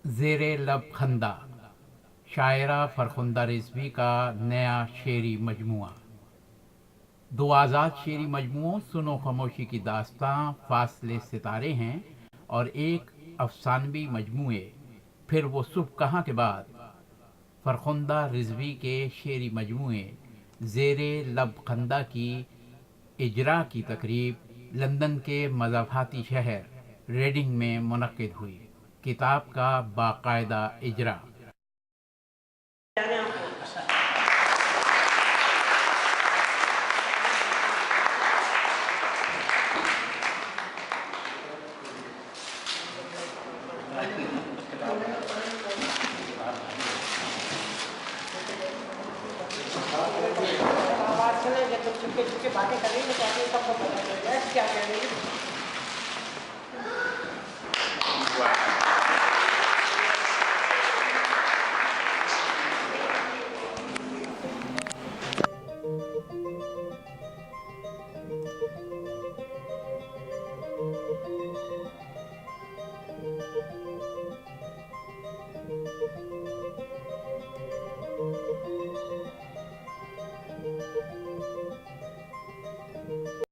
ज़ेरे लब खंदा, शायरा फरखुंदा रिजवी का नया शेरी मजमुआ। दो आज़ाद शेरी मजमुओं सुनो खामोशी की दास्तां, फासले सितारे हैं और एक अफसानवी मजमुए फिर वो सुबह कहाँ के बाद। फरखुंदा रिजवी के शेरी मजमुए ज़ेरे लब खंदा की इजरा की तकरीब लंदन के मज़ाफ़ाती शहर रेडिंग में मुनक़्क़िद हुई। किताब का बाकायदा इजरा। आवाज सुनेंगे तो चुपके चुपके बातें करेंगे तो आगे सबको पता चलेगा क्या कह रही है।